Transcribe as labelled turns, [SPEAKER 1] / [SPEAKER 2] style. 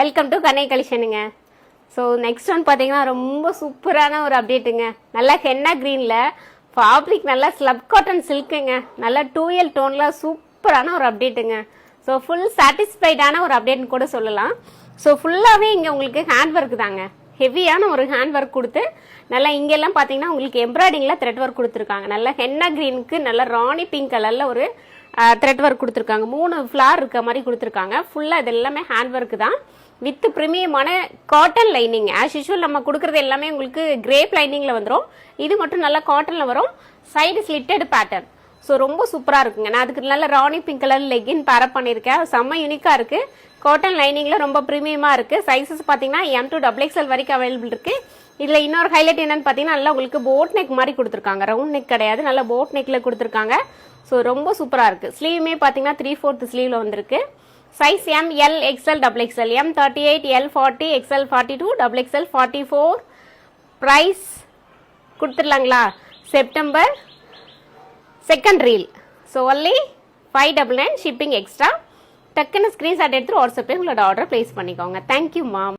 [SPEAKER 1] Welcome to கண்ணை கலெக்ஷனுங்க. So next one பார்த்தீங்கன்னா ரொம்ப சூப்பரான ஒரு அப்டேட்டுங்க. நல்லா ஹென்னா க்ரீனில் ஃபேப்ரிக் நல்லா ஸ்லப் காட்டன் சில்க்குங்க. நல்லா 2L டோனில் சூப்பரான ஒரு அப்டேட்டுங்க. ஸோ ஃபுல் சாட்டிஸ்ஃபைடான ஒரு அப்டேட்னு கூட சொல்லலாம். ஸோ ஃபுல்லாகவே இங்கே உங்களுக்கு ஹேண்ட் ஒர்க் தாங்க. ஹெவியான ஒரு ஹேண்ட் ஒர்க் கொடுத்து நல்லா இங்கெல்லாம் பார்த்தீங்கன்னா உங்களுக்கு எம்ப்ராய்டிங்கில் த்ரெட் ஒர்க் கொடுத்துருக்காங்க. நல்லா ஹென்னா க்ரீனுக்கு நல்லா ராணி பிங்க் கலரில் ஒரு த்ரெட் ஒர்க் கொடுத்துருக்காங்க. 3 ஃப்ளார் இருக்க மாதிரி கொடுத்துருக்காங்க. ஃபுல்லாக இது எல்லாமே ஹேண்ட் ஒர்க் தான் வித் ப்ரீமியமான காட்டன் லைனிங். ஆஸ் யூஷுவல் நம்ம கொடுக்குறது எல்லாமே உங்களுக்கு கிரேப் லைனிங்கில் வந்துடும். இது மட்டும் நல்லா காட்டனில் வரும். Side ஸ்லிட்டட் pattern. ஸோ ரொம்ப சூப்பராக இருக்குங்க. நான் அதுக்கு நல்ல ராணி பிங்க் கலர் லெகின் பேரப் பண்ணியிருக்கேன். செம்ம யூனிக்காக இருக்குது. காட்டன் லைனிங்கில் ரொம்ப ப்ரீமியமாக இருக்குது. சைஸஸ் பார்த்தீங்கன்னா M to XXL வரைக்கும் அவைலபிள் இருக்குது. இதில் இன்னொரு ஹைலைட் என்னன்னு பார்த்தீங்கன்னா நல்லா உங்களுக்கு போட் நெக் மாதிரி கொடுத்துருக்காங்க. ரவுண்ட் நெக் கிடையாது, நல்லா போட் நெக்கில் கொடுத்துருக்காங்க. ஸோ ரொம்ப சூப்பராக இருக்குது. ஸ்லீவுமே பார்த்தீங்கன்னா 3/4 ஸ்லீவில் வந்திருக்கு. Size M, L, XL, XXL. M 38, L 40, XL 42, XXL 44. Price கொடுத்துடலாங்களா? September 2nd reel. So only 599 shipping extra. டக்குன்னு ஸ்க்ரீன்ஷாட் எடுத்து வாட்ஸ்அப்பில் உங்களோட ஆர்டர் ப்ளேஸ் பண்ணிக்கோங்க. தேங்க்யூ மாம்.